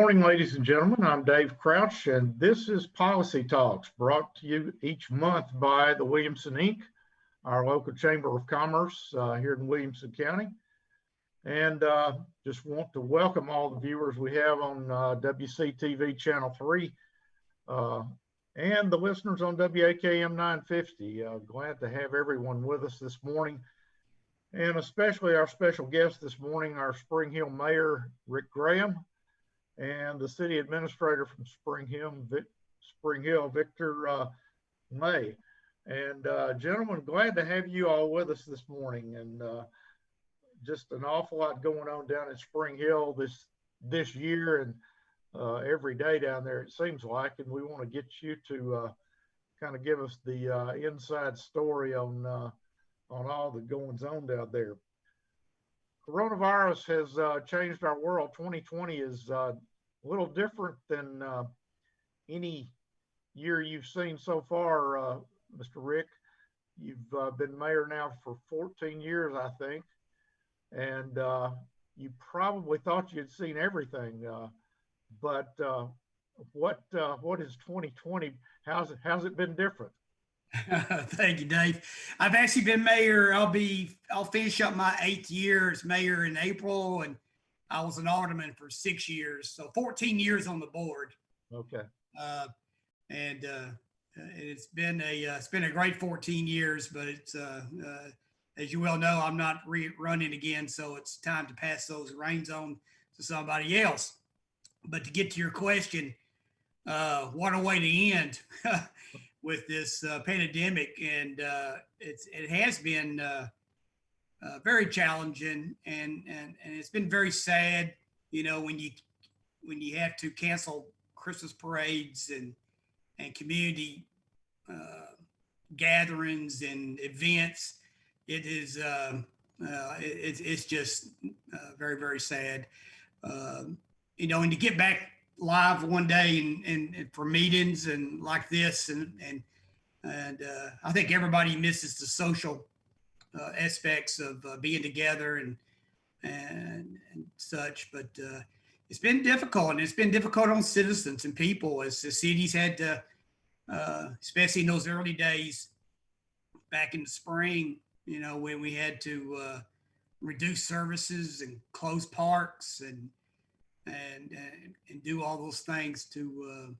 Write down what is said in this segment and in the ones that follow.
Morning, ladies and gentlemen. I'm Dave Crouch, and this is Policy Talks, brought to you each month by the Williamson Inc., our local Chamber of Commerce here in Williamson County. And just want to welcome all the viewers we have on WCTV Channel 3 and the listeners on WAKM 950. Glad to have everyone with us this morning, and especially our special guest this morning, our Spring Hill Mayor, Rick Graham, and the city administrator from Spring Hill, Victor May. And gentlemen, glad to have you all with us this morning. And just an awful lot going on down in Spring Hill this year, and every day down there it seems like. And we want to get you to kind of give us the inside story on all the goings on down there. Coronavirus has changed our world. 2020 is a little different than any year you've seen so far, Mr. Rick. You've been mayor now for 14 years, I think, and you probably thought you'd seen everything. But what is 2020? How's it been different? Thank you, Dave. I've actually been mayor. I'll finish up my 8th year as mayor in April, and I was an alderman for 6 years, so 14 years on the board. Okay. And it's been a great 14 years, but it's as you well know, I'm not running again, so it's time to pass those reins on to somebody else. But to get to your question, what a way to end with this pandemic, and it has been very challenging, and it's been very sad, you know, when you have to cancel Christmas parades and community gatherings and events. It is it's just very, very sad, you know, and to get back live one day and for meetings and like this, and I think everybody misses the social aspects of being together and such. But it's been difficult, and it's been difficult on citizens and people as the cities had to, especially in those early days back in the spring, you know, when we had to reduce services and close parks and do all those things to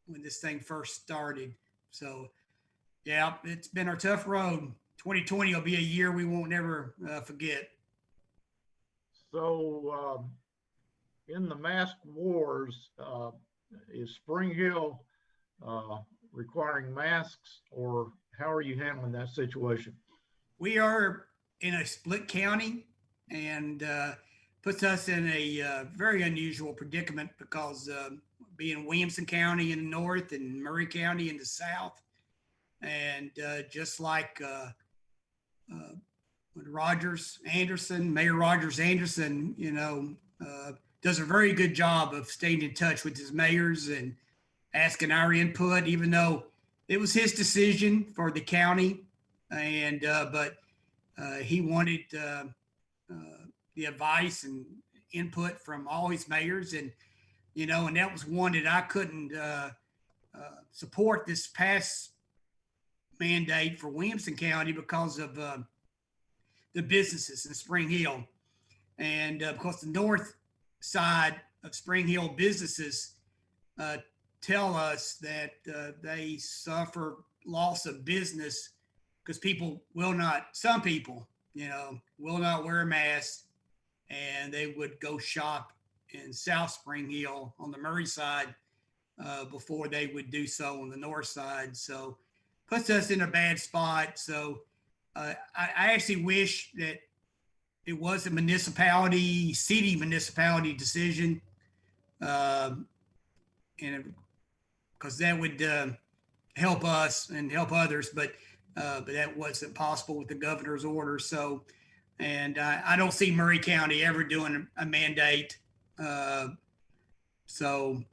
when this thing first started. So yeah, it's been a tough road. 2020 will be a year we won't never forget. So in the mask wars, is Spring Hill requiring masks, or how are you handling that situation? We are in a split county, and puts us in a very unusual predicament because being Williamson County in the north and Murray County in the south, and just like when Mayor Rogers Anderson, you know, does a very good job of staying in touch with his mayors and asking our input, even though it was his decision for the county, and but he wanted the advice and input from all his mayors, and you know, and that was one that I couldn't support this past mandate for Williamson County because of the businesses in Spring Hill, and because the north side of Spring Hill businesses tell us that they suffer loss of business because some people, you know, will not wear a mask, and they would go shop in South Spring Hill on the Murray side before they would do so on the north side. So puts us in a bad spot. So I actually wish that it was a city municipality decision, and because that would help us and help others, but that wasn't possible with the governor's order. So, and I don't see Murray County ever doing a mandate. So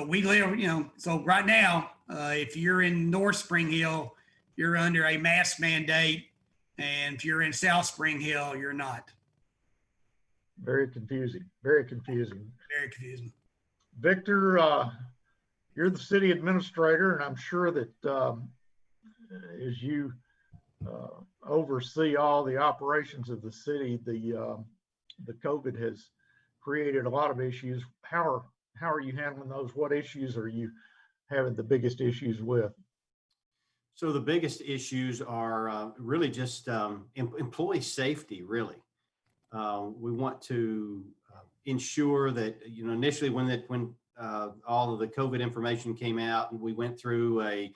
we live, you know, so right now, if you're in North Spring Hill, you're under a mask mandate, and if you're in South Spring Hill, you're not. Very confusing, very confusing. Very confusing. Victor, you're the city administrator, and I'm sure that as you oversee all the operations of the city, the COVID has created a lot of issues. How are you handling those? What issues are you having the biggest issues with? So the biggest issues are really just employee safety, really. We want to ensure that, initially when all of the COVID information came out, and we went through a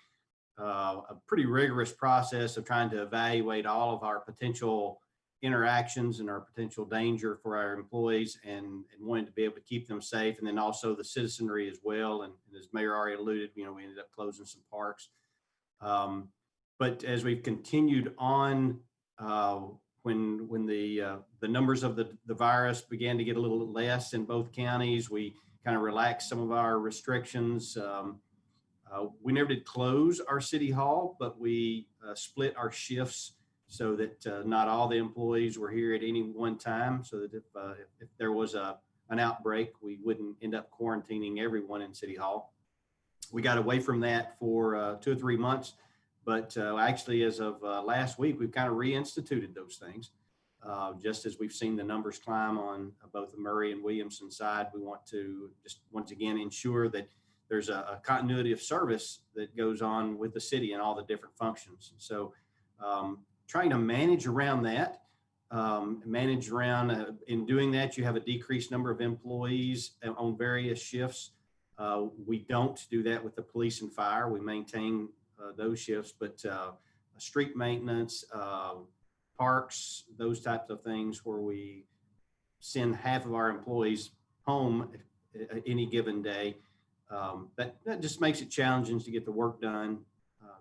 pretty rigorous process of trying to evaluate all of our potential interactions and our potential danger for our employees, and wanted to be able to keep them safe, and then also the citizenry as well. And as Mayor already alluded, we ended up closing some parks. But as we've continued on, when the numbers of the virus began to get a little less in both counties, we kind of relaxed some of our restrictions. We never did close our city hall, but we split our shifts so that not all the employees were here at any one time, so that if there was an outbreak, we wouldn't end up quarantining everyone in City Hall. We got away from that for 2 or 3 months, but actually as of last week, we've kind of reinstituted those things. Just as we've seen the numbers climb on both the Murray and Williamson side, we want to just once again ensure that there's a continuity of service that goes on with the city and all the different functions. So trying to manage around that, in doing that, you have a decreased number of employees on various shifts. We don't do that with the police and fire. We maintain those shifts, but street maintenance, parks, those types of things where we send half of our employees home any given day. That just makes it challenging to get the work done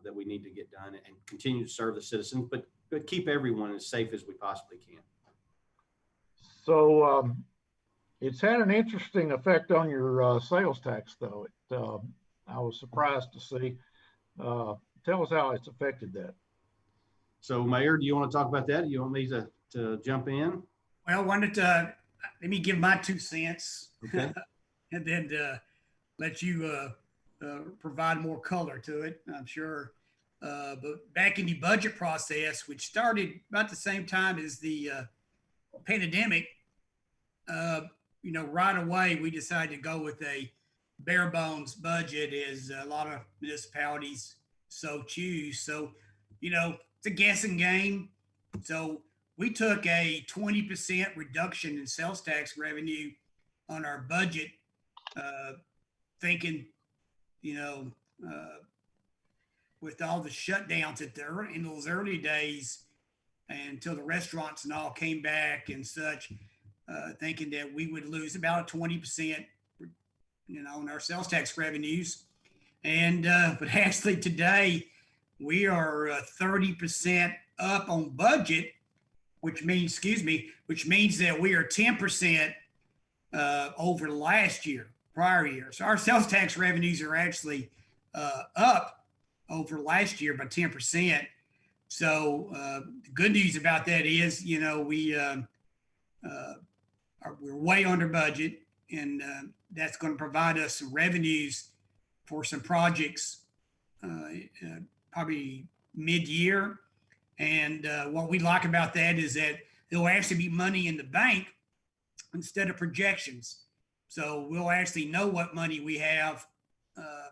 that we need to get done and continue to serve the citizens, but keep everyone as safe as we possibly can. So it's had an interesting effect on your sales tax, though. I was surprised to see. Tell us how it's affected that. So, Mayor, do you want to talk about that? Do you want me to jump in? Well, let me give my 2 cents, Okay. and then let you provide more color to it, I'm sure. But back in the budget process, which started about the same time as the pandemic, right away we decided to go with a bare bones budget, as a lot of municipalities so choose. So, it's a guessing game. So we took a 20% reduction in sales tax revenue on our budget, thinking, with all the shutdowns in those early days, and until the restaurants and all came back and such, thinking that we would lose about a 20%, on our sales tax revenues. And but actually today we are 30% up on budget, which means that we are 10% over last year, prior year. So our sales tax revenues are actually up over last year by 10%. So the good news about that is, we're way under budget, and that's going to provide us some revenues for some projects probably mid-year. And what we like about that is that there'll actually be money in the bank instead of projections. So we'll actually know what money we have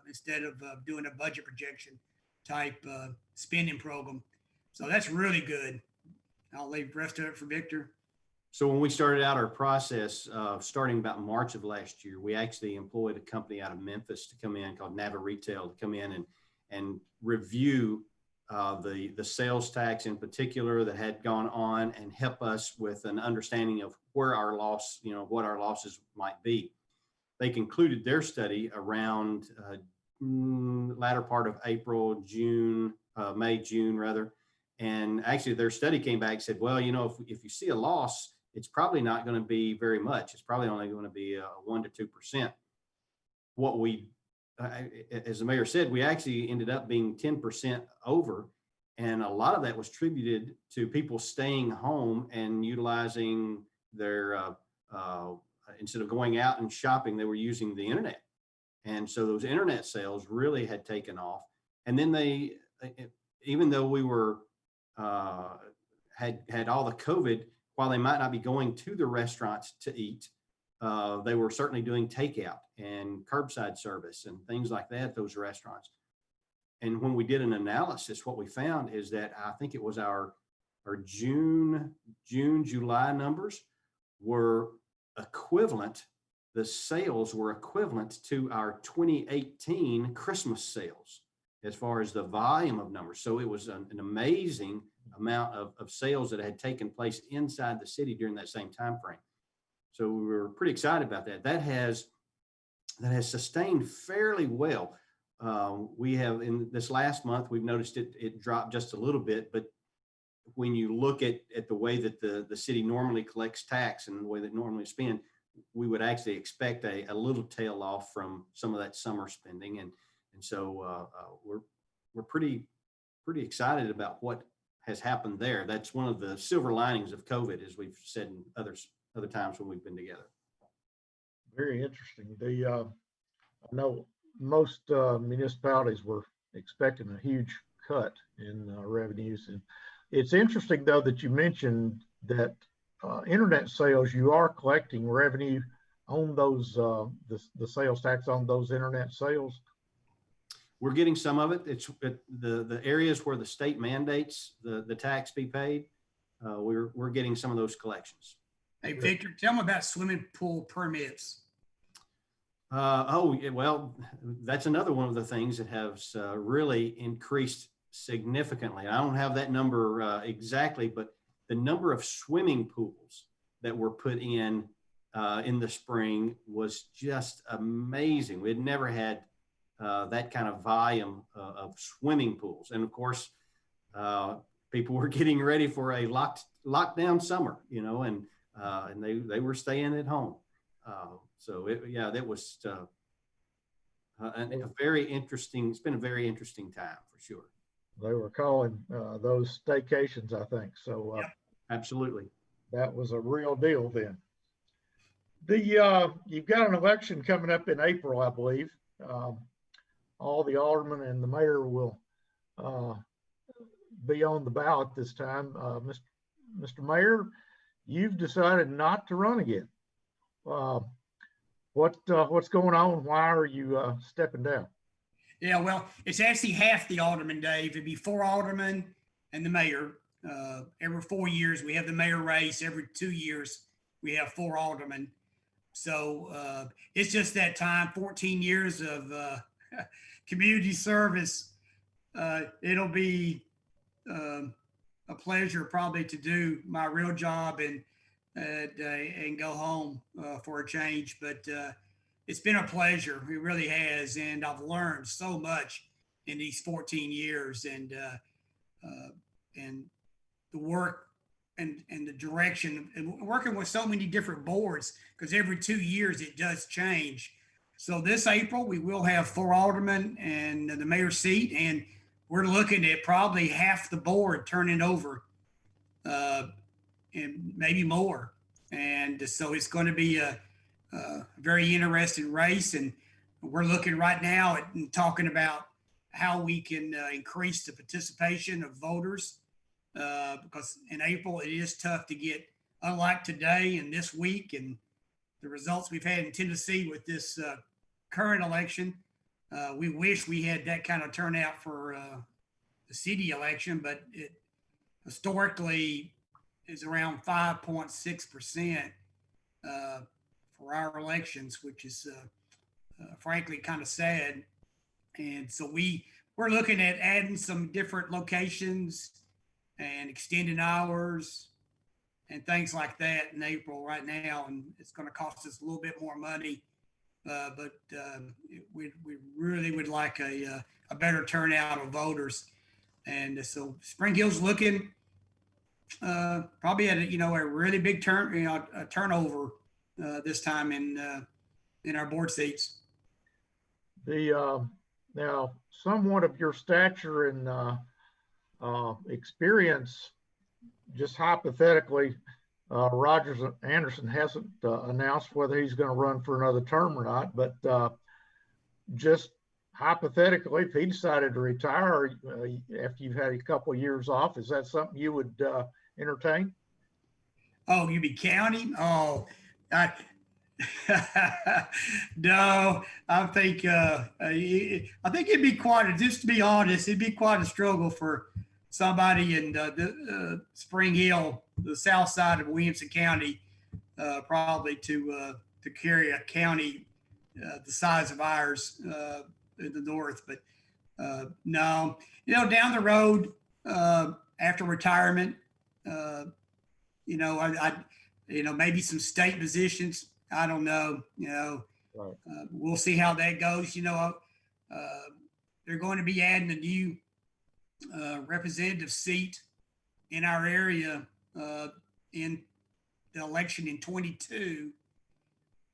instead of doing a budget projection type spending program. So that's really good. I'll leave the rest of it for Victor. So when we started out our process, starting about March of last year, we actually employed a company out of Memphis to come in called Nava Retail to come in and review the sales tax in particular that had gone on, and help us with an understanding of where our loss, what our losses might be. They concluded their study around latter part of April, May, June rather. And actually their study came back and said, well, if you see a loss, it's probably not going to be very much. It's probably only going to be 1 to 2%. What we, as the mayor said, we actually ended up being 10% over. And a lot of that was attributed to people staying home and utilizing their instead of going out and shopping, they were using the internet. And so those internet sales really had taken off. And then they, even though we were, had all the COVID, while they might not be going to the restaurants to eat, they were certainly doing takeout and curbside service and things like that at those restaurants. And when we did an analysis, what we found is that I think it was our June, July numbers were equivalent. The sales were equivalent to our 2018 Christmas sales as far as the volume of numbers. So it was an amazing amount of sales that had taken place inside the city during that same time frame. So we were pretty excited about that. That has sustained fairly well. We have, in this last month, we've noticed it dropped just a little bit, but when you look at the way that the city normally collects tax and the way that normally spend, we would actually expect a little tail off from some of that summer spending. And so we're pretty excited about what has happened there. That's one of the silver linings of COVID, as we've said in other times when we've been together. Very interesting. I know most municipalities were expecting a huge cut in revenues. And it's interesting, though, that you mentioned that internet sales, you are collecting revenue on those, the sales tax on those internet sales. We're getting some of it. It's the areas where the state mandates the tax be paid. We're getting some of those collections. Hey, Victor, tell me about swimming pool permits. Well, that's another one of the things that has really increased significantly. I don't have that number exactly, but the number of swimming pools that were put in the spring was just amazing. We had never had that kind of volume of swimming pools. And of course, people were getting ready for a lockdown summer, and they were staying at home. So that was a very interesting, it's been a very interesting time for sure. They were calling those staycations, I think. So Yep. Absolutely. That was a real deal then. You've got an election coming up in April, I believe. All the aldermen and the mayor will be on the ballot this time. Mr. Mayor, you've decided not to run again. What's going on? Why are you stepping down? Yeah, well, it's actually half the alderman, Dave. It'd be 4 aldermen and the mayor. Every 4 years, we have the mayor race. Every 2 years, we have 4 aldermen. So it's just that time, 14 years of community service. It'll be a pleasure probably to do my real job and go home for a change. But it's been a pleasure. It really has. And I've learned so much in these 14 years and the work and the direction and working with so many different boards, because every 2 years it does change. So this April, we will have 4 aldermen and the mayor's seat, and we're looking at probably half the board turning over and maybe more. And so it's going to be a very interesting race. And we're looking right now at talking about how we can increase the participation of voters because in April, it is tough to get, unlike today and this week and the results we've had in Tennessee with this current election. We wish we had that kind of turnout for the city election, but it historically is around 5.6% for our elections, which is frankly kind of sad. And so we're looking at adding some different locations and extending hours and things like that in April right now. And it's going to cost us a little bit more money, but we really would like a better turnout of voters. And so Spring Hill's looking probably at a really big turnover this time in our board seats. Now, somewhat of your stature and experience, just hypothetically, Rogers Anderson hasn't announced whether he's going to run for another term or not, but just hypothetically, if he decided to retire after you've had a couple of years off, is that something you would entertain? Oh, you be counting? Oh, I, no, I think it'd be just to be honest, it'd be quite a struggle for somebody in Spring Hill, the south side of Williamson County, probably to carry a county the size of ours in the north. But no, down the road after retirement, I maybe some state positions. I don't know. Right. We'll see how that goes. They're going to be adding a new representative seat in our area in the election in 22.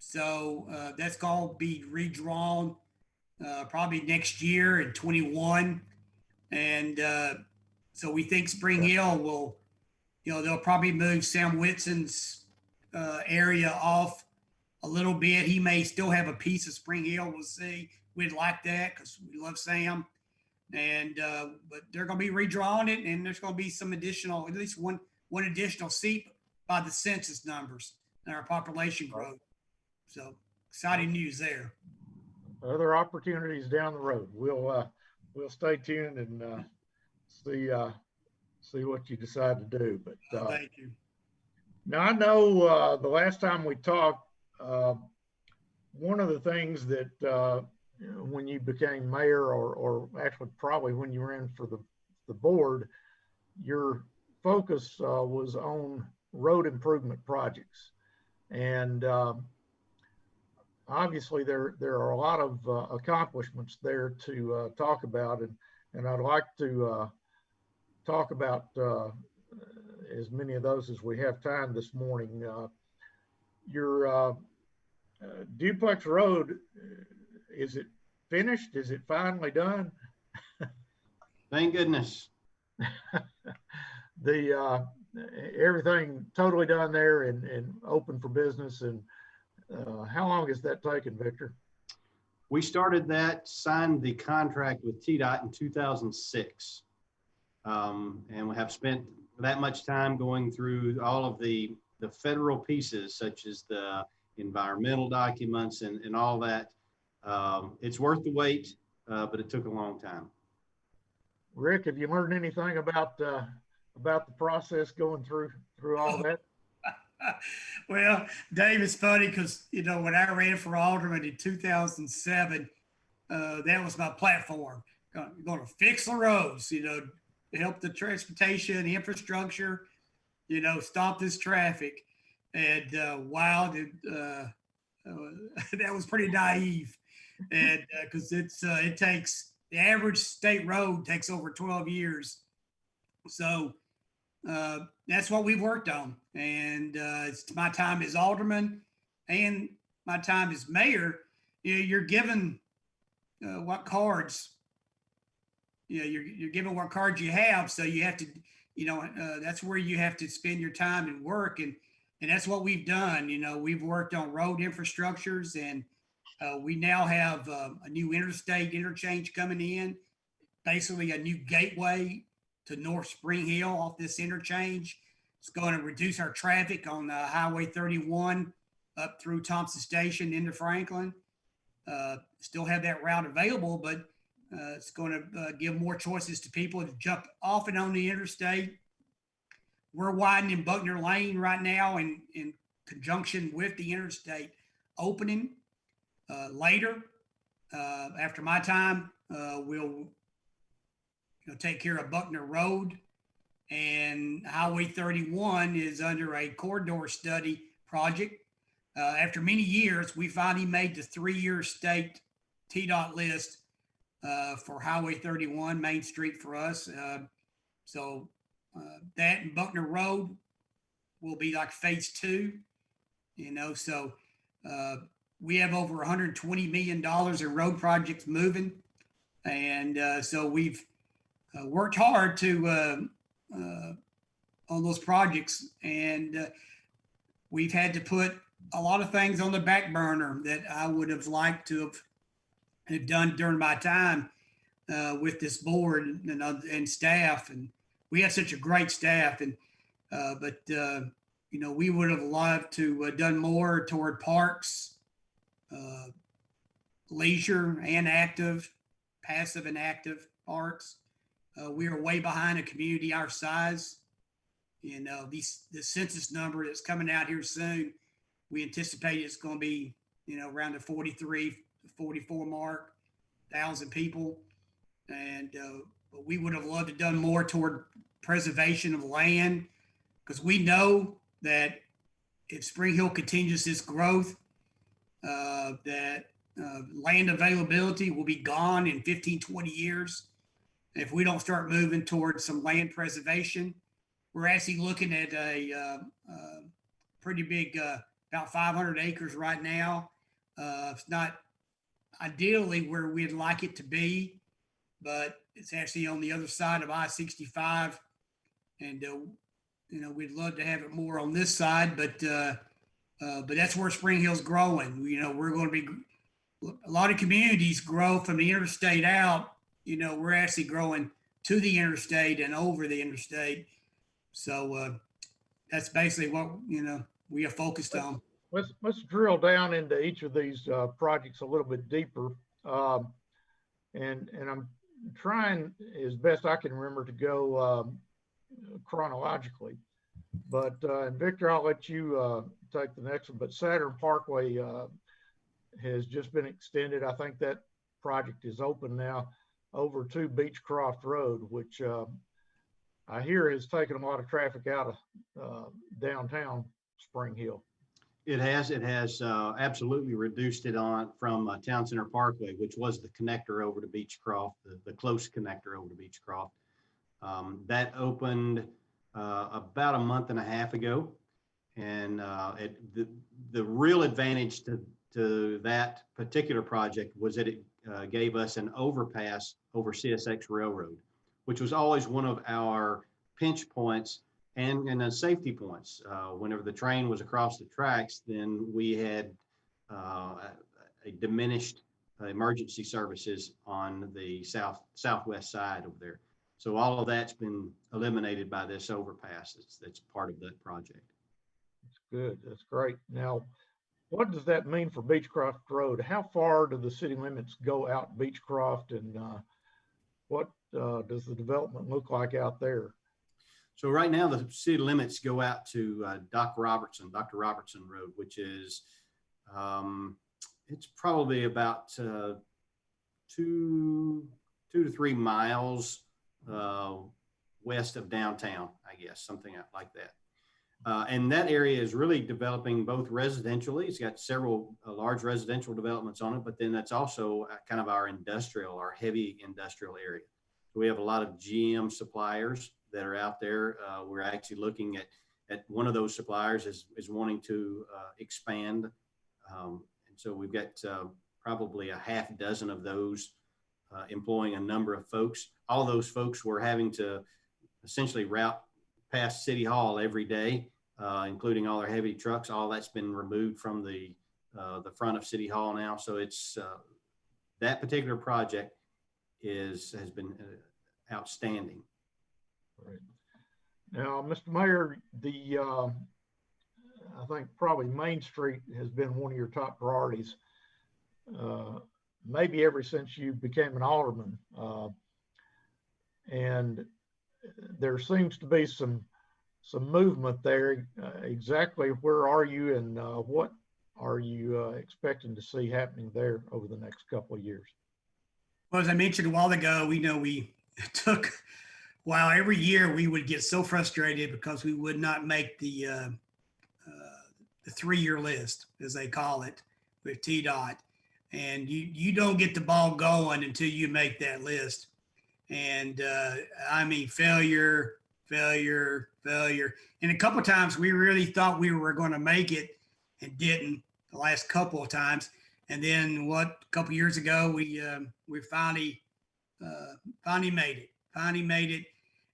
So that's going to be redrawn probably next year in 21. And so we think Spring Hill will, they'll probably move Sam Whitson's area off a little bit. He may still have a piece of Spring Hill. We'll see. We'd like that because we love Sam. And but they're going to be redrawing it, and there's going to be some additional, at least one additional seat by the census numbers and our population growth. So exciting news there. Other opportunities down the road. We'll stay tuned and see what you decide to do. But thank you. Now I know the last time we talked, one of the things that when you became mayor, or actually probably when you ran for the board, your focus was on road improvement projects, and obviously there are a lot of accomplishments there to talk about, and I'd like to talk about as many of those as we have time this morning. Your Duplex Road, is it finished? Is it finally done? Thank goodness. The everything totally done there and open for business. And how long has that taken, Victor? We started that, signed the contract with TDOT in 2006. And we have spent that much time going through all of the federal pieces, such as the environmental documents and all that. It's worth the wait, but it took a long time. Rick, have you learned anything about the process going through all that? Well, Dave, it's funny because, when I ran for alderman in 2007, that was my platform. Going to fix the roads, to help the transportation, infrastructure, stop this traffic. And wow, that was pretty naive. And because it takes, the average state road takes over 12 years. So that's what we've worked on. And it's my time as alderman and my time as mayor. You're given what cards, you're given what cards you have. So you have to, that's where you have to spend your time and work. And that's what we've done. We've worked on road infrastructures, and we now have a new interstate interchange coming in, basically a new gateway to North Spring Hill off this interchange. It's going to reduce our traffic on Highway 31 up through Thompson Station into Franklin. Still have that route available, but it's going to give more choices to people to jump off and on the interstate. We're widening Buckner Lane right now in conjunction with the interstate opening. Later, after my time, we'll take care of Buckner Road, and Highway 31 is under a corridor study project. After many years, we finally made the 3-year state TDOT list for Highway 31, Main Street for us. So that and Buckner Road will be like phase 2, so we have over $120 million in road projects moving. And so we've worked hard to on those projects. And we've had to put a lot of things on the back burner that I would have liked to have done during my time with this board and staff. And we had such a great staff. And but we would have loved to have done more toward parks, leisure and active, passive and active parks. We are way behind a community our size. The census number that's coming out here soon, we anticipate it's going to be, around the 43, 44 mark, 1,000 people. And but we would have loved to have done more toward preservation of land, because we know that if Spring Hill continues this growth, that land availability will be gone in 15, 20 years. If we don't start moving towards some land preservation, we're actually looking at a pretty big, about 500 acres right now. It's not ideally where we'd like it to be, but it's actually on the other side of I-65. And, we'd love to have it more on this side, but that's where Spring Hill's growing. We're going to be, a lot of communities grow from the interstate out. We're actually growing to the interstate and over the interstate. So that's basically what, we are focused on. Let's drill down into each of these projects a little bit deeper. And I'm trying as best I can remember to go chronologically. But and Victor, I'll let you take the next one. But Saturn Parkway has just been extended. I think that project is open now over to Beechcroft Road, which I hear has taken a lot of traffic out of downtown Spring Hill. It has absolutely reduced it from Town Center Parkway, which was the connector over to Beechcroft, the close connector over to Beechcroft. That opened about a month and a half ago. And the real advantage to that particular project was that it gave us an overpass over CSX Railroad, which was always one of our pinch points and safety points. Whenever the train was across the tracks, then we had a diminished emergency services on the southwest side over there. So all of that's been eliminated by this overpass. That's part of that project. That's good. That's great. Now, what does that mean for Beechcroft Road? How far do the city limits go out Beechcroft, and what does the development look like out there? So right now, the city limits go out to Dr. Robertson Road, which is, it's probably about 2 to 3 miles west of downtown, I guess, something like that. And that area is really developing both residentially. It's got several large residential developments on it, but then that's also kind of our heavy industrial area. So we have a lot of GM suppliers that are out there. We're actually looking at one of those suppliers is wanting to expand. And so we've got probably a half dozen of those employing a number of folks. All those folks were having to essentially route past City Hall every day, including all their heavy trucks. All that's been removed from the front of City Hall now. So it's that particular project has been outstanding. Right. Now, Mr. Mayor, I think probably Main Street has been one of your top priorities, maybe ever since you became an alderman. And there seems to be some movement there. Exactly where are you, and what are you expecting to see happening there over the next couple of years? Well, as I mentioned a while ago, we took, while every year we would get so frustrated because we would not make the 3-year list, as they call it, with TDOT. And you don't get the ball going until you make that list. And I mean, failure. And a couple of times we really thought we were going to make it and didn't the last couple of times. And then a couple of years ago, we finally made it.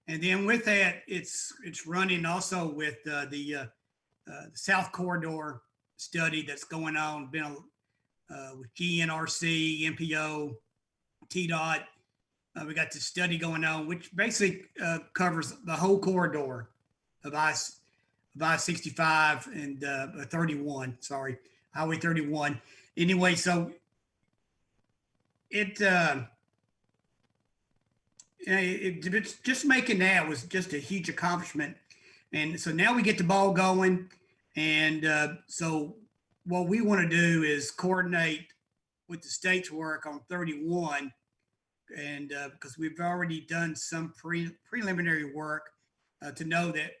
And then with that, it's running also with the the South Corridor study that's going on, been with GNRC, MPO, TDOT. We got this study going on, which basically covers the whole corridor of I-65 and 31, sorry, Highway 31. Anyway, so it's just making that was just a huge accomplishment. And so now we get the ball going. And so what we want to do is coordinate with the state's work on 31. And because we've already done some preliminary work to know that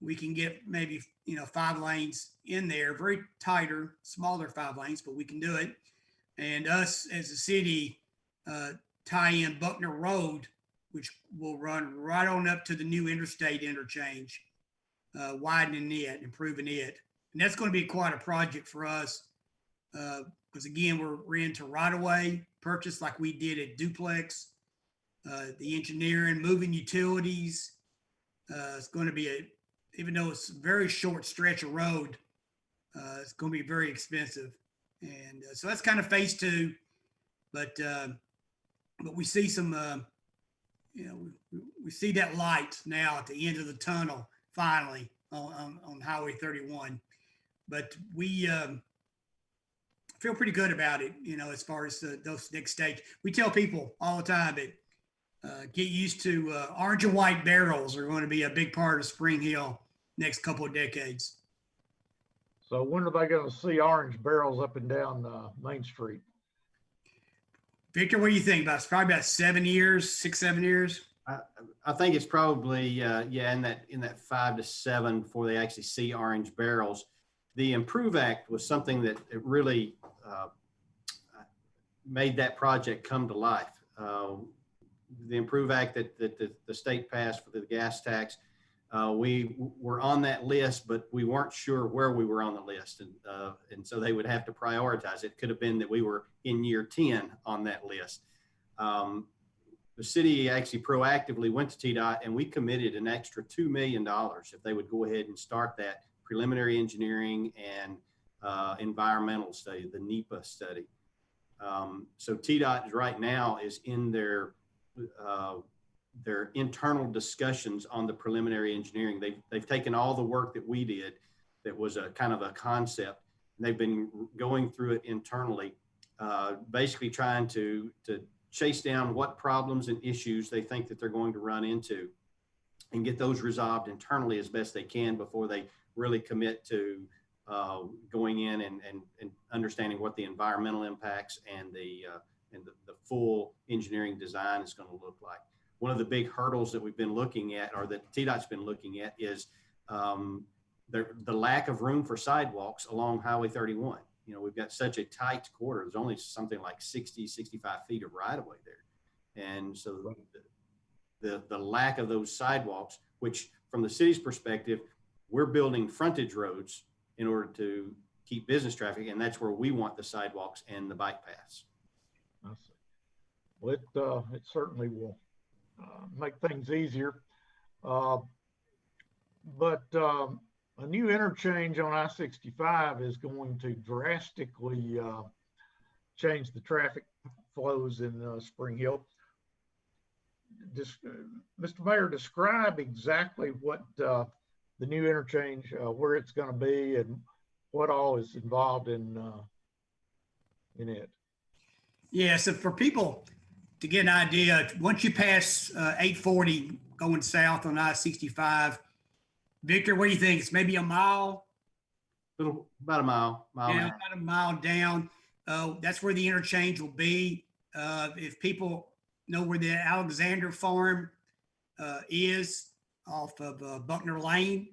we can get maybe 5 lanes in there, very tighter, smaller 5 lanes, but we can do it. And us as a city tie in Buckner Road, which will run right on up to the new interstate interchange, widening it, improving it. And that's going to be quite a project for us because again, we're into right-of-way purchase like we did at Duplex, the engineering, moving utilities. It's going to be even though it's a very short stretch of road, it's going to be very expensive. And so that's kind of phase 2, but we see some, we see that light now at the end of the tunnel, finally on Highway 31. But we feel pretty good about it, as far as those next stage. We tell people all the time that get used to orange and white barrels are going to be a big part of Spring Hill next couple of decades. So when are they going to see orange barrels up and down Main Street? Victor, what do you think? It's probably about 7 years, 6-7 years. I think it's probably in that 5 to 7 before they actually see orange barrels. The Improve Act was something that it really made that project come to life. The Improve Act that the state passed for the gas tax, we were on that list, but we weren't sure where we were on the list, and so they would have to prioritize. It could have been that we were in year 10 on that list. The city actually proactively went to TDOT, and we committed an extra $2 million if they would go ahead and start that preliminary engineering and environmental study, the NEPA study. So TDOT right now is in their internal discussions on the preliminary engineering. They've taken all the work that we did that was a kind of a concept, and they've been going through it internally, basically trying to chase down what problems and issues they think that they're going to run into and get those resolved internally as best they can before they really commit to going in and understanding what the environmental impacts and the full engineering design is going to look like. One of the big hurdles that we've been looking at, or that TDOT's been looking at, is the lack of room for sidewalks along Highway 31. We've got such a tight corridor. There's only something like 60, 65 feet of right of way there. And so the lack of those sidewalks, which from the city's perspective, we're building frontage roads in order to keep business traffic. And that's where we want the sidewalks and the bike paths. I see. Well, it certainly will make things easier. But a new interchange on I-65 is going to drastically change the traffic flows in Spring Hill. Mr. Mayor, describe exactly what the new interchange, where it's going to be and what all is involved in it. Yeah, so for people to get an idea, once you pass 840 going south on I-65, Victor, what do you think? It's maybe a mile? About a mile. Yeah, about a mile down. That's where the interchange will be. If people know where the Alexander Farm is off of Buckner Lane,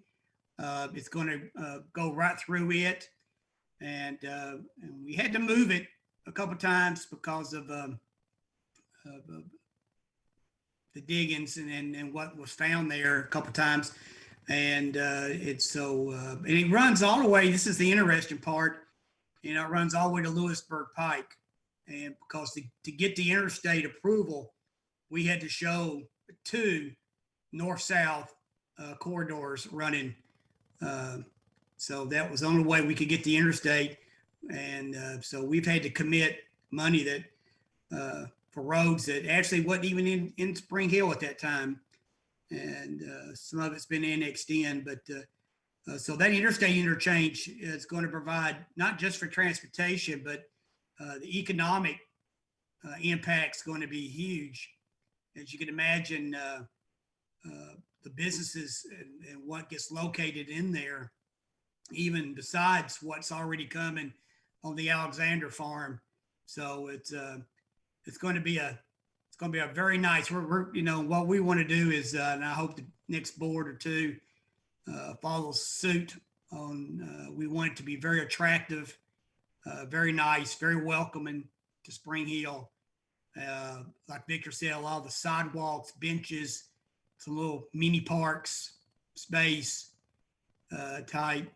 it's going to go right through it. And we had to move it a couple of times because of the diggings and what was found there a couple of times. And it's so, and it runs all the way. This is the interesting part. It runs all the way to Lewisburg Pike. And because to get the interstate approval, we had to show 2 north-south corridors running So that was the only way we could get the interstate. And so we've had to commit money that for roads that actually wasn't even in Spring Hill at that time. And some of it's been annexed in, but so that interstate interchange is going to provide not just for transportation, but the economic impact's going to be huge. As you can imagine, the businesses and what gets located in there, even besides what's already coming on the Alexander farm. So it's going to be a very nice. We're you know, what we want to do is, and I hope the next board or two follows suit on. We want it to be very attractive, very nice, very welcoming to Spring Hill. Like Victor said, a lot of the sidewalks, benches, some little mini parks, space type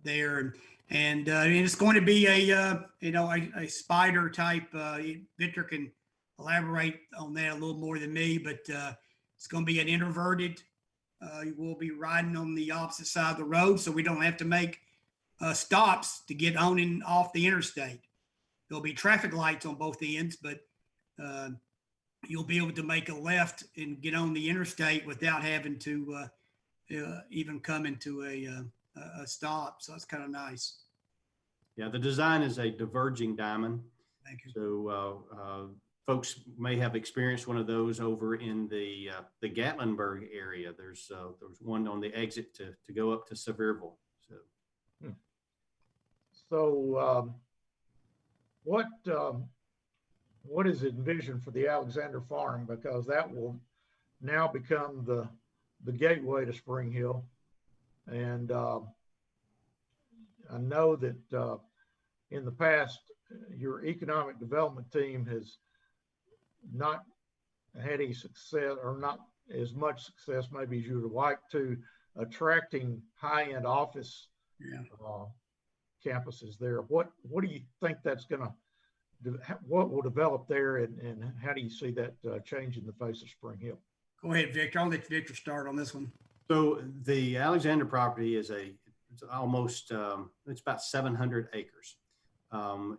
there, and it's going to be a spider type. Victor can elaborate on that a little more than me, but it's going to be an introverted. We'll be riding on the opposite side of the road, so we don't have to make stops to get on and off the interstate. There'll be traffic lights on both ends, but you'll be able to make a left and get on the interstate without having to even come into a stop. So it's kind of nice. Yeah, the design is a diverging diamond. Thank you. So folks may have experienced one of those over in the Gatlinburg area. There's one on the exit to go up to Sevierville. So what is envisioned for the Alexander Farm? Because that will now become the gateway to Spring Hill. And I know that in the past, your economic development team has not had any success, or not as much success maybe as you would like, to attracting high-end office campuses there. What do you think that's going to, what will develop there, and how do you see that changing the face of Spring Hill? Go ahead, Victor. I'll let Victor start on this one. So the Alexander property is it's almost, it's about 700 acres.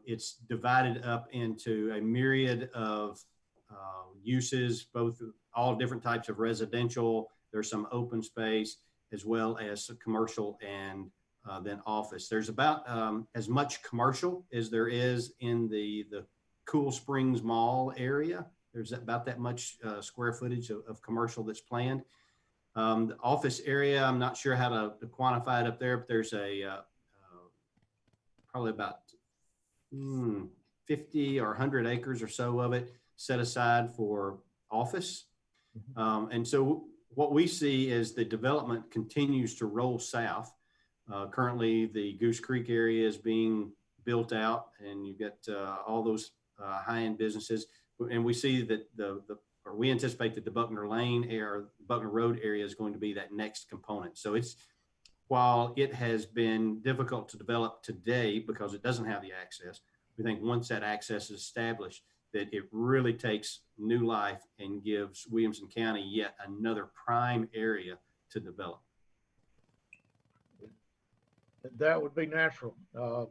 It's divided up into a myriad of uses, all different types of residential. There's some open space, as well as some commercial and then office. There's about as much commercial as there is in the Cool Springs Mall area. There's about that much square footage of commercial that's planned. The office area, I'm not sure how to quantify it up there, but there's probably about 50 or 100 acres or so of it set aside for office. And so what we see is the development continues to roll south. Currently, the Goose Creek area is being built out, and you've got all those high-end businesses. And we see that we anticipate that the Buckner Lane area, Buckner Road area, is going to be that next component. So while it has been difficult to develop today because it doesn't have the access, we think once that access is established, that it really takes new life and gives Williamson County yet another prime area to develop. That would be natural,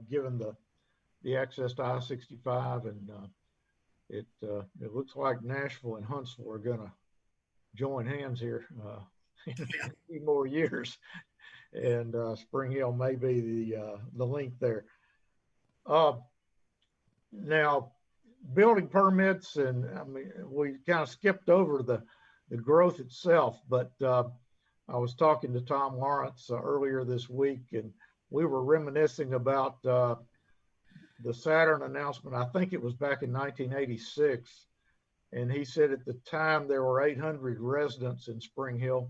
given the access to I-65, and it looks like Nashville and Huntsville are going to join hands here in a few more years, and Spring Hill may be the link there. Now, building permits, and I mean, we kind of skipped over the growth itself, but I was talking to Tom Lawrence earlier this week, and we were reminiscing about the Saturn announcement. I think it was back in 1986. And he said at the time there were 800 residents in Spring Hill.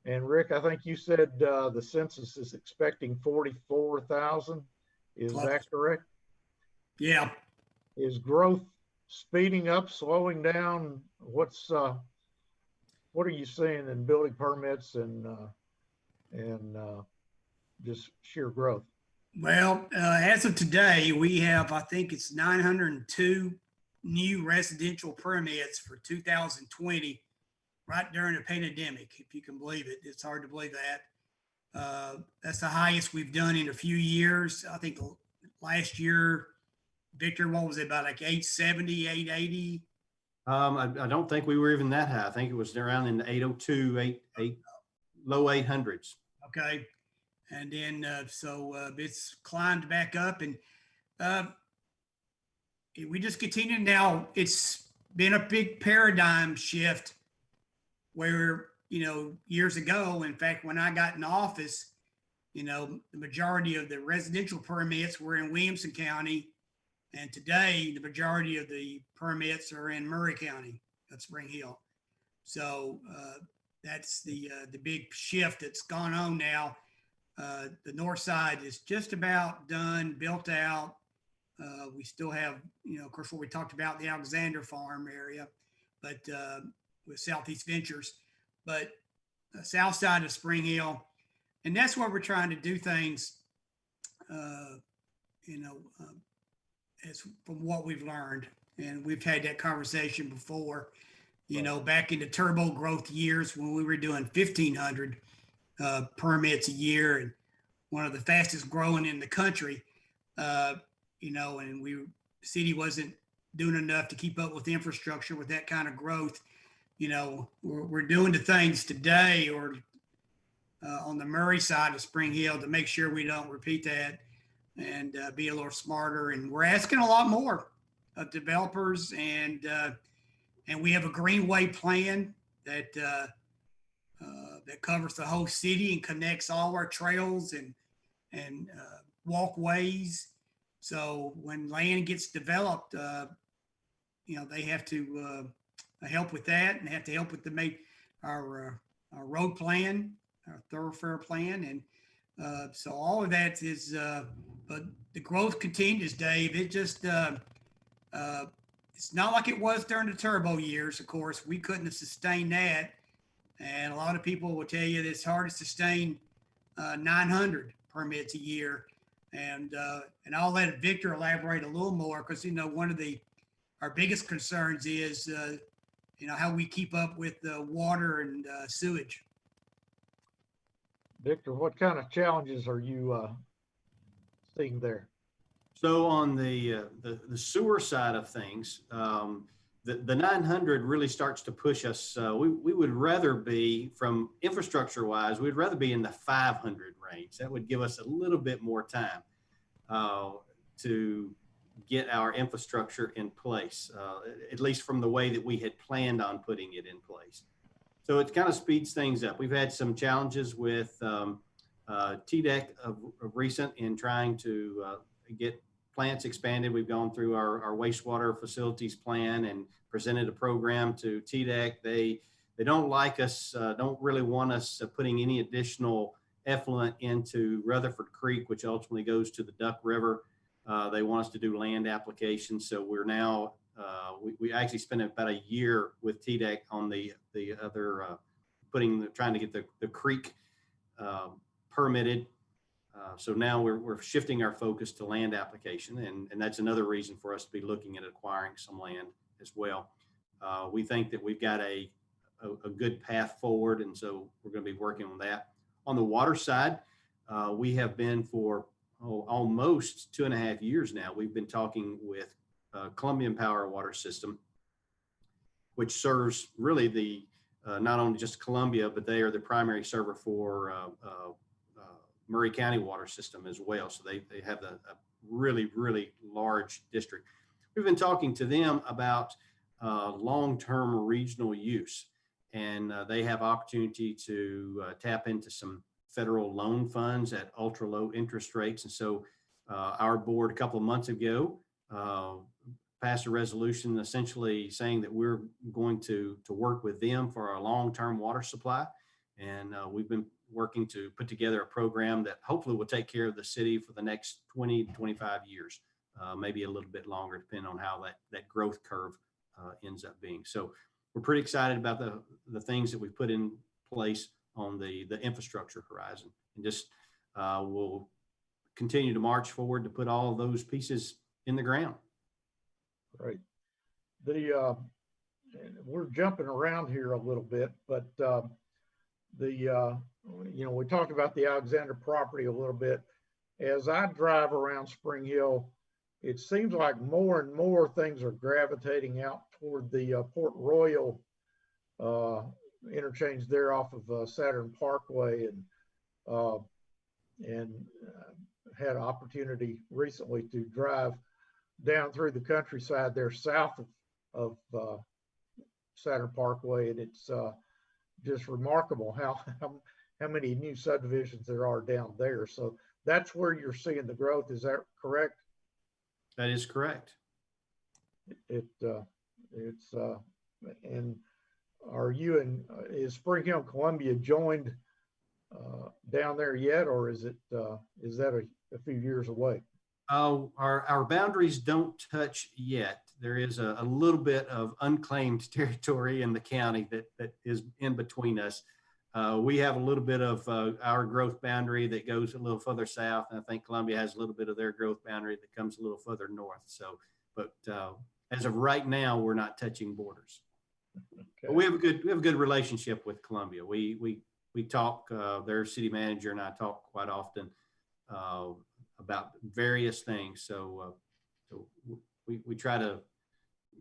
And Rick, I think you said the census is expecting 44,000. Is that correct? Yeah. Is growth speeding up, slowing down? What are you seeing in building permits and just sheer growth? Well, as of today, we have, I think it's 902 new residential permits for 2020, right during the pandemic, if you can believe it. It's hard to believe That's the highest we've done in a few years. I think last year, Victor, what was it, about like 870, 880? I don't think we were even that high. I think it was around in the 802, low 800s. Okay. And then, it's climbed back up, and we just continue. Now it's been a big paradigm shift where, years ago, in fact, when I got in office, the majority of the residential permits were in Williamson County. And today, the majority of the permits are in Murray County of Spring Hill. So that's the big shift that's gone on now. The north side is just about done, built out. We still have, of course, what we talked about, the Alexander Farm area, but with Southeast Ventures, but south side of Spring Hill. And that's where we're trying to do things, as from what we've learned. And we've had that conversation before, back in the turbo growth years when we were doing 1,500 permits a year, and one of the fastest growing in the country, and the city wasn't doing enough to keep up with the infrastructure with that kind of growth. We're doing the things today, or on the Murray side of Spring Hill, to make sure we don't repeat that, and be a little smarter. And we're asking a lot more of developers, and we have a greenway plan that covers the whole city and connects all our trails and walkways. So when land gets developed, they have to help with that, and they have to help with our road plan, our thoroughfare plan. And so all of that is, but the growth continues, Dave. It just, it's not like it was during the turbo years. Of course, we couldn't have sustained that. And a lot of people will tell you that it's hard to sustain 900 permits a year. And I'll let Victor elaborate a little more, because, one of our biggest concerns is, how we keep up with water and sewage. Victor, what kind of challenges are you seeing there? So on the sewer side of things, the 900 really starts to push us. We would rather be, from infrastructure wise, we'd rather be in the 500 range. That would give us a little bit more time to get our infrastructure in place, at least from the way that we had planned on putting it in place. So it kind of speeds things up. We've had some challenges with TDEC of recent in trying to get plants expanded. We've gone through our wastewater facilities plan and presented a program to TDEC. They don't like us, don't really want us putting any additional effluent into Rutherford Creek, which ultimately goes to the Duck River. They want us to do land applications. So we're now, we actually spent about a year with TDEC on the other, trying to get the creek permitted. So now we're shifting our focus to land application, and that's another reason for us to be looking at acquiring some land as well. We think that we've got a good path forward, and so we're going to be working on that. On the water side, we have been for almost 2.5 years now. We've been talking with Columbian Power Water System, which serves really the not only just Columbia, but they are the primary server for Murray County water system as well. So they have a really, really large district. We've been talking to them about long-term regional use, and they have opportunity to tap into some federal loan funds at ultra low interest rates. And so our board a couple of months ago passed a resolution essentially saying that we're going to work with them for our long-term water supply. And we've been working to put together a program that hopefully will take care of the city for the next 20 to 25 years, maybe a little bit longer, depending on how that growth curve ends up being. So we're pretty excited about the things that we've put in place on the infrastructure horizon, and just we'll continue to march forward to put all of those pieces in the ground. Great. We're jumping around here a little bit, but we talked about the Alexander property a little bit. As I drive around Spring Hill, it seems like more and more things are gravitating out toward the Port Royal interchange there off of Saturn Parkway, and had an opportunity recently to drive down through the countryside there south of Saturn Parkway, and it's just remarkable how many new subdivisions there are down there. So that's where you're seeing the growth. Is that correct? That is correct. And are you is Spring Hill and Columbia joined down there yet, or is that a few years away? Our boundaries don't touch yet. There is a little bit of unclaimed territory in the county that is in between us. We have a little bit of our growth boundary that goes a little further south, and I think Columbia has a little bit of their growth boundary that comes a little further north. So, but as of right now, we're not touching borders. Okay. But we have a good relationship with Columbia. We talk. Their city manager and I talk quite often about various things. So we try to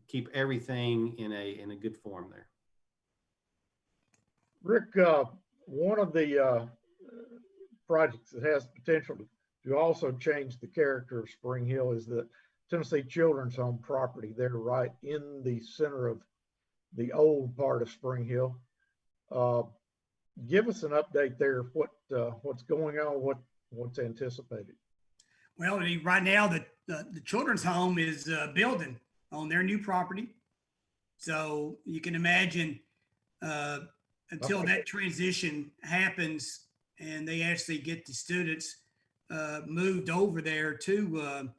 keep everything in a good form there. Rick, one of the projects that has potential to also change the character of Spring Hill is the Tennessee Children's Home property there, right in the center of the old part of Spring Hill. Give us an update there of what's going on, what's anticipated. Well, right now the children's home is building on their new property, so you can imagine until that transition happens and they actually get the students moved over there to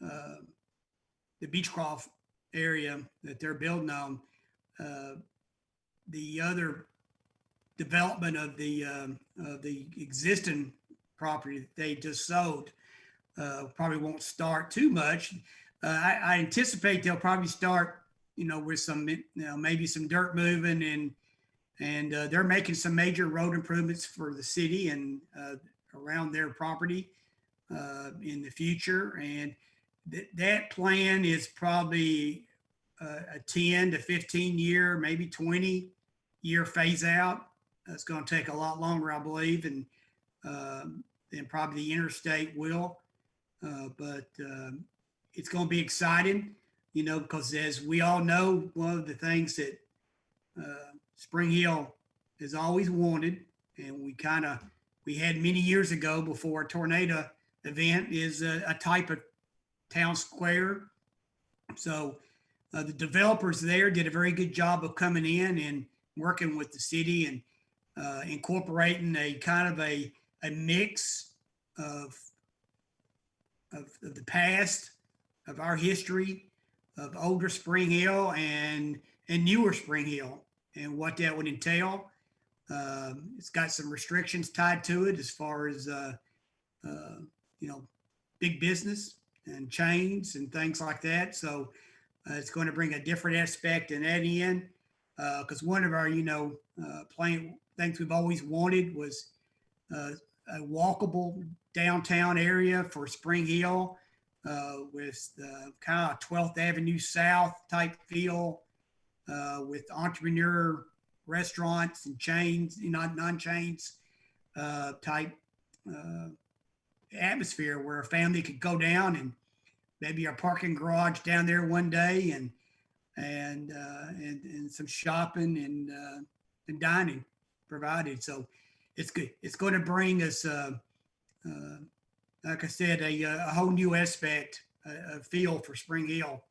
the Beechcroft area that they're building on. The other development of the existing property that they just sold probably won't start too much. I anticipate they'll probably start, with some, maybe some dirt moving, and they're making some major road improvements for the city and around their property in the future. And that plan is probably a 10 to 15 year, maybe 20 year phase out. It's going to take a lot longer, I believe, and than probably the interstate will. But it's going to be exciting, because as we all know, one of the things that Spring Hill has always wanted, and we had many years ago before a tornado event, is a type of town square. So the developers there did a very good job of coming in and working with the city and incorporating a kind of a mix of the past, of our history, of older Spring Hill and newer Spring Hill, and what that would entail. It's got some restrictions tied to it as far as big business and chains and things like that. So it's going to bring a different aspect in that end, because one of our things we've always wanted was a walkable downtown area for Spring Hill, with kind of 12th Avenue South type feel, with entrepreneur restaurants and chains, non-chains type atmosphere where a family could go down and maybe a parking garage down there one day and some shopping and dining provided. So it's good. It's going to bring us, like I said, a whole new aspect, a feel for Spring Hill.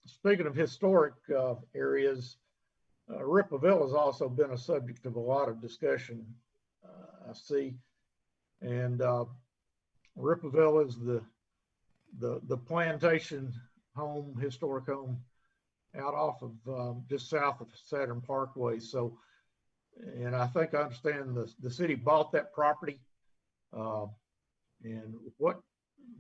Speaking of historic areas, Ripleville has also been a subject of a lot of discussion, I see. And Ripleville is the plantation home, historic home, out off of just south of Saturn Parkway. So, and I think I understand the city bought that property. And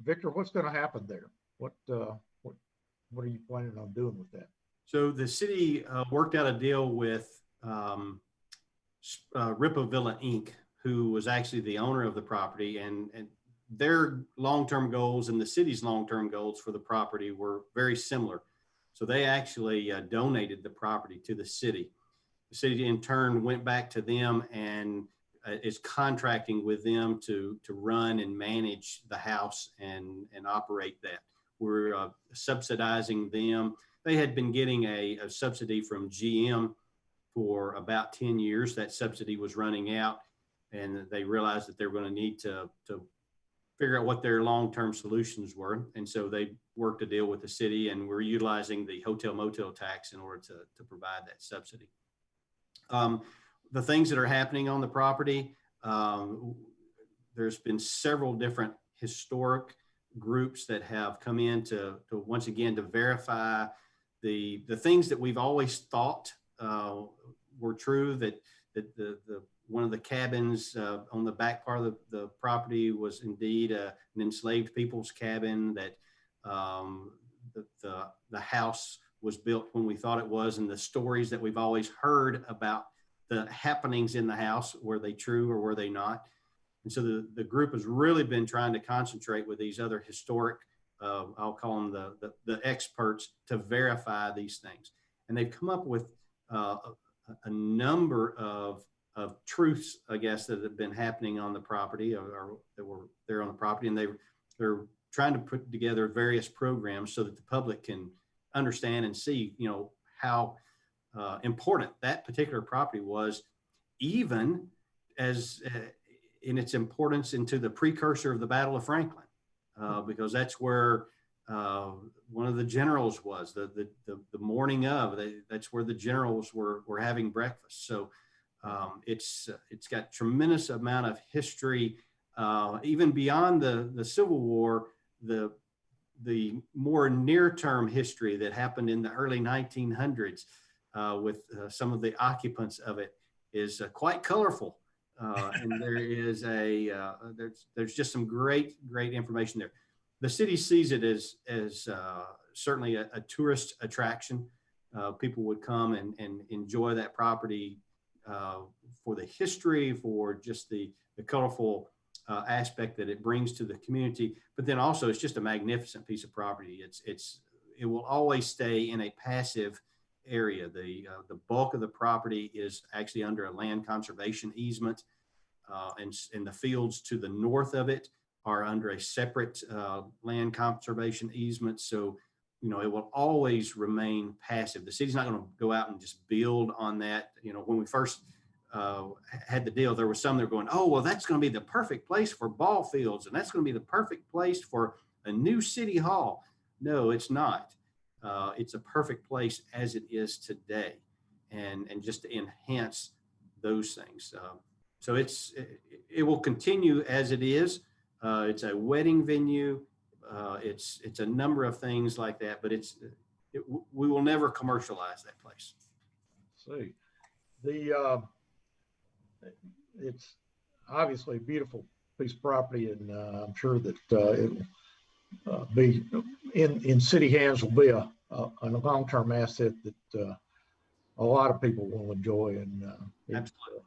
Victor, what's going to happen there? What are you planning on doing with that? So the city worked out a deal with Ripavilla Inc., who was actually the owner of the property, and their long-term goals and the city's long-term goals for the property were very similar. So they actually donated the property to the city. The city in turn went back to them and is contracting with them to run and manage the house and operate that. We're subsidizing them. They had been getting a subsidy from GM for about 10 years. That subsidy was running out, and they realized that they were going to need to figure out what their long-term solutions were. And so they worked a deal with the city, and we're utilizing the hotel motel tax in order to provide that subsidy. The things that are happening on the property, there's been several different historic groups that have come in to once again to verify the things that we've always thought were true, that the one of the cabins on the back part of the property was indeed an enslaved people's cabin, that the house was built when we thought it was, and the stories that we've always heard about the happenings in the house, were they true or were they not? And so the group has really been trying to concentrate with these other historic, I'll call them the experts, to verify these things. And they've come up with a number of truths, I guess, that have been happening on the property, or that were there on the property. And they're trying to put together various programs so that the public can understand and see, you know, how important that particular property was, even as in its importance into the precursor of the Battle of Franklin, because that's where one of the generals was, the morning of. That's where the generals were having breakfast. So it's got tremendous amount of history, even beyond the Civil War. The more near-term history that happened in the early 1900s with some of the occupants of it is quite colorful. And there is there's just some great information there. The city sees it as certainly a tourist attraction. People would come and enjoy that property for the history, for just the colorful aspect that it brings to the community. But then also, it's just a magnificent piece of property. It will always stay in a passive area. The bulk of the property is actually under a land conservation easement, and the fields to the north of it are under a separate land conservation easement. So, you know, it will always remain passive. The city's not going to go out and just build on that. You know, when we first had the deal, there were some that were going, oh, well, that's going to be the perfect place for ball fields, and that's going to be the perfect place for a new city hall. No, it's not. It's a perfect place as it is today, and just to enhance those things. So it will continue as it is. It's a wedding venue. It's a number of things like that, but we will never commercialize that place. See, it's obviously a beautiful piece of property, and I'm sure that it will be in city hands, will be a long-term asset that a lot of people will enjoy, and Absolutely.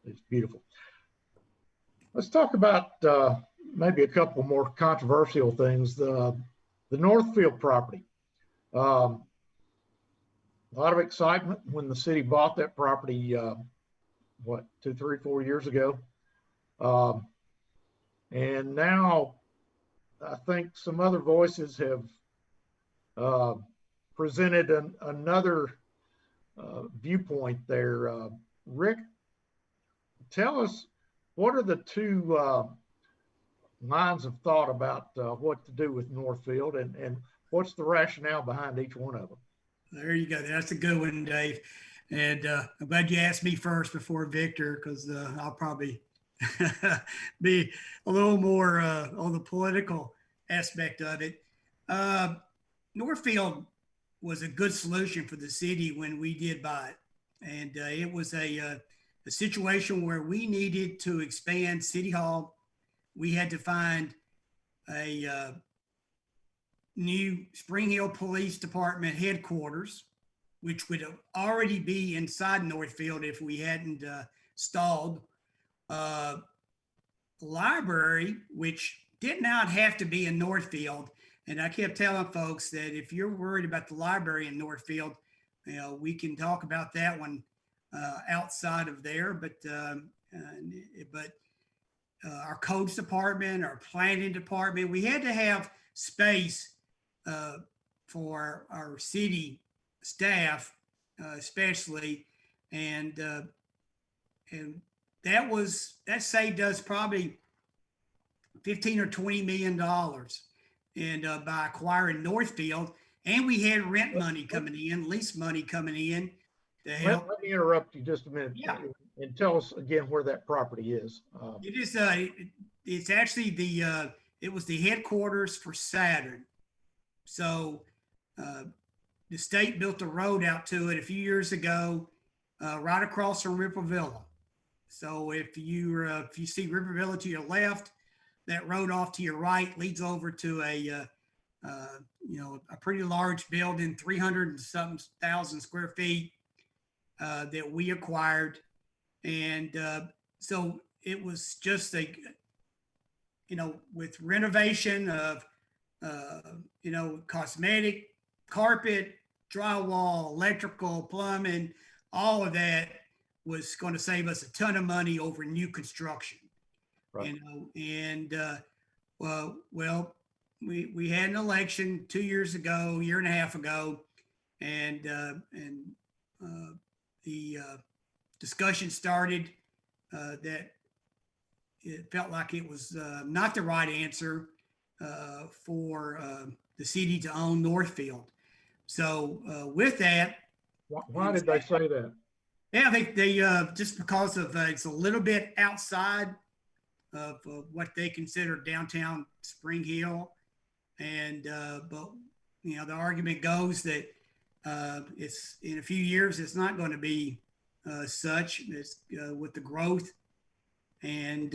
It's beautiful. Let's talk about maybe a couple more controversial things. The Northfield property. A lot of excitement when the city bought that property, 2, 3, 4 years ago. And now I think some other voices have presented another viewpoint there. Rick, tell us, what are the two lines of thought about what to do with Northfield, and what's the rationale behind each one of them? There you go. That's a good one, Dave. And I'm glad you asked me first before Victor, because I'll probably be a little more on the political aspect of it. Northfield was a good solution for the city when we did buy it. And it was a situation where we needed to expand City Hall. We had to find a new Spring Hill Police Department headquarters, which would already be inside Northfield if we hadn't stalled. Library, which did not have to be in Northfield. And I kept telling folks that if you're worried about the library in Northfield, we can talk about that one outside of there. But our codes department, our planning department, we had to have space for our city staff, especially, and that saved us probably 15 or 20 million dollars, and by acquiring Northfield, and we had rent money coming in, lease money coming in to help. Let me interrupt you just a minute. Yeah. And tell us again where that property is. It is it's actually it was the headquarters for Saturn. So the state built a road out to it a few years ago, right across from Rippleville. So if you see Rippleville to your left, that road off to your right leads over to a pretty large building, 300 and something thousand square feet that we acquired. And so it was just with renovation of, cosmetic, carpet, drywall, electrical, plumbing, all of that was going to save us a ton of money over new construction. Right. We had an election 2 years ago, year and a half ago, and the discussion started that it felt like it was not the right answer for the city to own Northfield. So with that, why did they say that? Yeah, they just because of it's a little bit outside of what they consider downtown Spring Hill, and but the argument goes that it's in a few years it's not going to be such. It's with the growth, and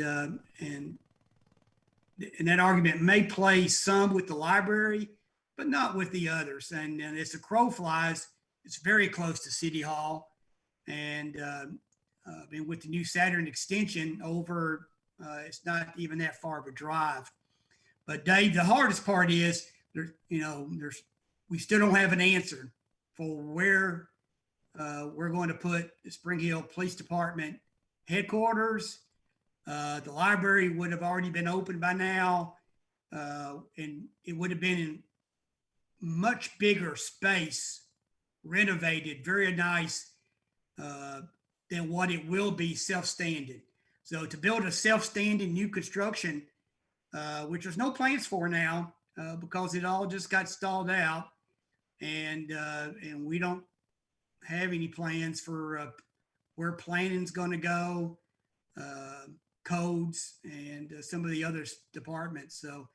that argument may play some with the library, but not with the others. And as the crow flies, it's very close to City Hall. And with the new Saturn extension over, it's not even that far of a drive. But Dave, the hardest part is we still don't have an answer for where we're going to put the Spring Hill Police Department headquarters. The library would have already been open by now, and it would have been in much bigger space, renovated, very nice. Than what it will be self-standing. So to build a self-standing new construction, which there's no plans for now because it all just got stalled out, and we don't have any plans for where planning's going to go, codes, and some of the other departments. So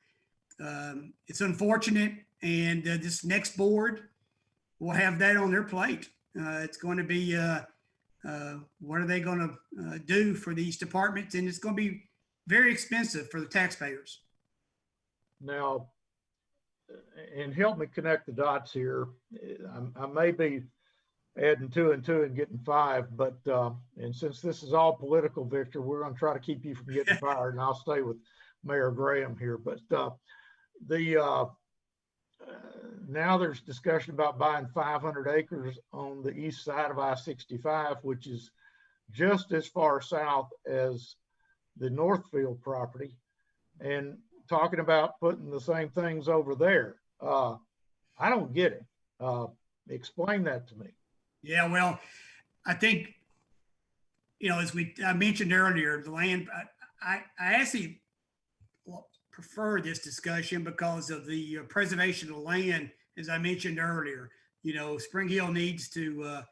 it's unfortunate, and this next board will have that on their plate. It's going to be what are they going to do for these departments? And it's going to be very expensive for the taxpayers. Now, and help me connect the dots here. I may be adding 2 and 2 and getting 5, but and since this is all political, Victor, we're going to try to keep you from getting fired, and I'll stay with Mayor Graham here. But now there's discussion about buying 500 acres on the east side of I-65, which is just as far south as the Northfield property, and talking about putting the same things over there. I don't get it. Explain that to me. Yeah, well, I think, as I mentioned earlier, the land, I actually prefer this discussion because of the preservation of land. As I mentioned earlier, Spring Hill needs to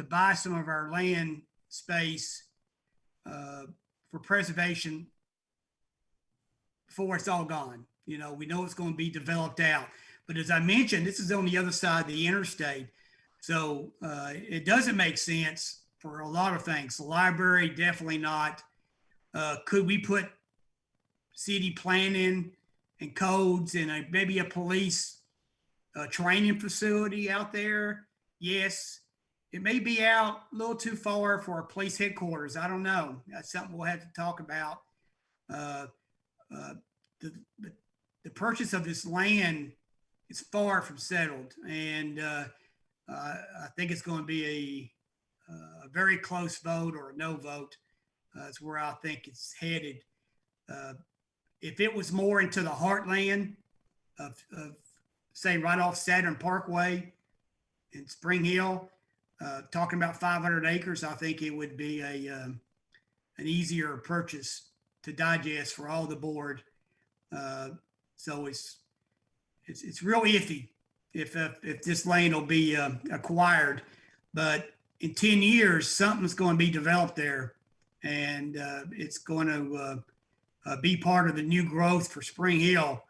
buy some of our land space for preservation before it's all gone. We know it's going to be developed out, but as I mentioned, this is on the other side of the interstate, so it doesn't make sense for a lot of things. The library, definitely not. Could we put city planning and codes and maybe a police training facility out there? yes. It may be out a little too far for a police headquarters. I don't know. That's something we'll have to talk about. Uh, uh, the purchase of this land is far from settled, and I think it's going to be a very close vote or a no vote. Is where I think it's headed. If it was more into the heartland of say right off Saturn Parkway in Spring Hill, talking about 500 acres, I think it would be an easier purchase to digest for all the board. So it's real iffy if this land will be acquired, but in 10 years, something's going to be developed there, and it's going to be part of the new growth for Spring Hill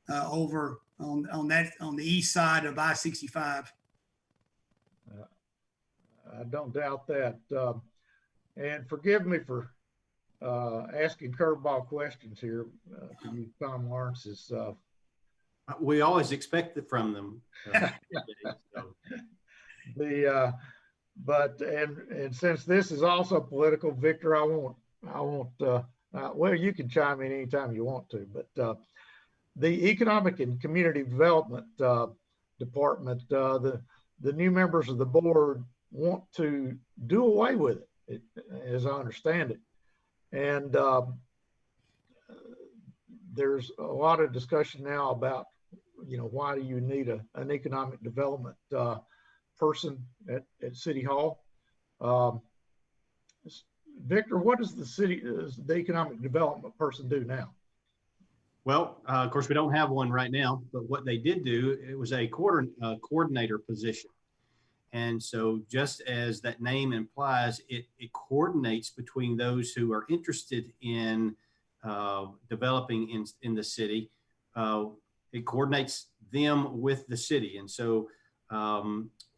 over on the east side of I-65. I don't doubt that. And forgive me for asking curveball questions here to you, Tom Lawrence. We always expect it from them. But since this is also political, Victor, I won't. Well, you can chime in anytime you want to. But the Economic and Community Development Department, the new members of the board want to do away with it, as I understand it. And there's a lot of discussion now about, why do you need an economic development person at City Hall? Victor, what does the economic development person do now? Well, of course, we don't have one right now, but what they did do, it was a coordinator position. And so just as that name implies, it coordinates between those who are interested in developing in the city. It coordinates them with the city. And so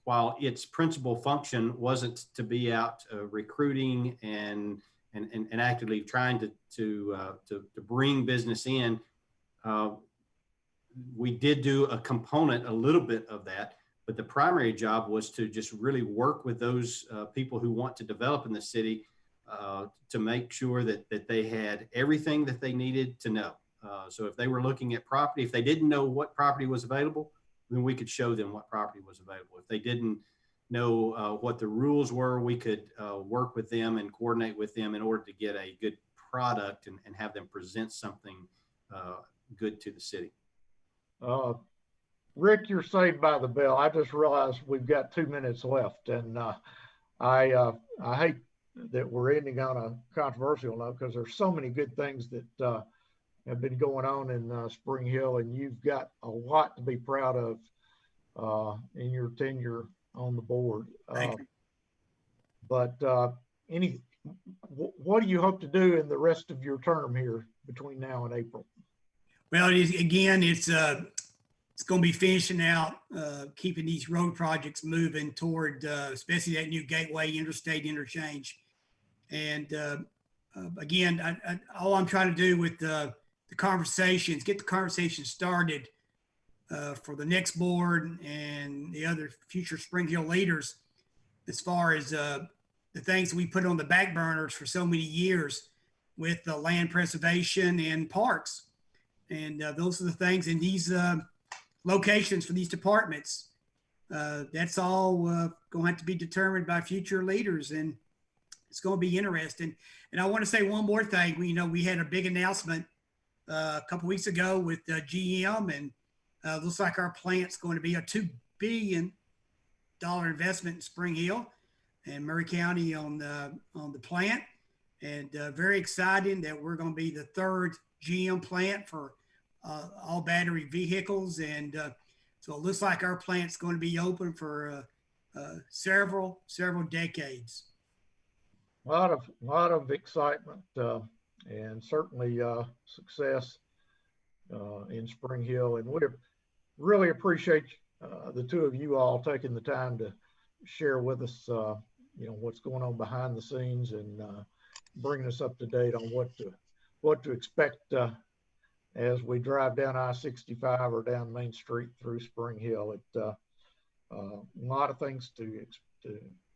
while its principal function wasn't to be out recruiting and actively trying to bring business in, we did do a little bit of that. But the primary job was to just really work with those people who want to develop in the city to make sure that they had everything that they needed to know. So if they were looking at property, if they didn't know what property was available, then we could show them what property was available. If they didn't know what the rules were, we could work with them and coordinate with them in order to get a good product and have them present something good to the city. Rick, you're saved by the bell. I just realized we've got 2 minutes left, and I hate that we're ending on a controversial note because there's so many good things that have been going on in Spring Hill, and you've got a lot to be proud of in your tenure on the board. Thank you. But what do you hope to do in the rest of your term here between now and April? Well, it's going to be finishing out, keeping these road projects moving toward, especially that new Gateway Interstate interchange. And again, all I'm trying to do with the conversations, get the conversation started for the next board and the other future Spring Hill leaders, as far as the things we put on the back burners for so many years with the land preservation and parks. And those are the things in these locations for these departments. That's all going to have to be determined by future leaders, and it's going to be interesting. And I want to say one more thing. We had a big announcement a couple weeks ago with GM, and looks like our plant's going to be a $2 billion investment in Spring Hill and Murray County on the plant. And very exciting that we're going to be the third GM plant for all battery vehicles. And so it looks like our plant's going to be open for several decades. A lot of excitement and certainly success in Spring Hill. And we really appreciate the two of you all taking the time to share with us, what's going on behind the scenes and bringing us up to date on what to expect as we drive down I-65 or down Main Street through Spring Hill. a lot of things to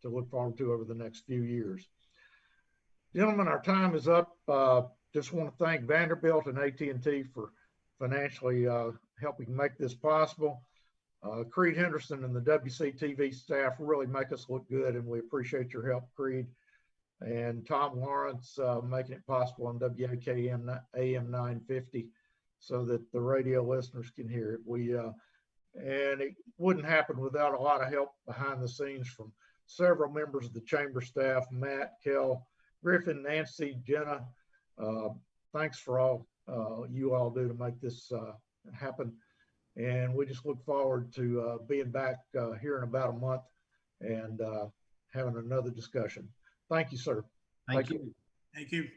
look forward to over the next few years. Gentlemen, our time is up. Just want to thank Vanderbilt and AT&T for financially helping make this possible. Creed Henderson and the WCTV staff really make us look good, and we appreciate your help, Creed. And Tom Lawrence making it possible on WAKM AM 950 so that the radio listeners can hear it. And it wouldn't happen without a lot of help behind the scenes from several members of the chamber staff, Matt, Kel, Griffin, Nancy, Jenna. Thanks for all you all do to make this happen. And we just look forward to being back here in about a month and having another discussion. Thank you, sir. Thank you. Thank you.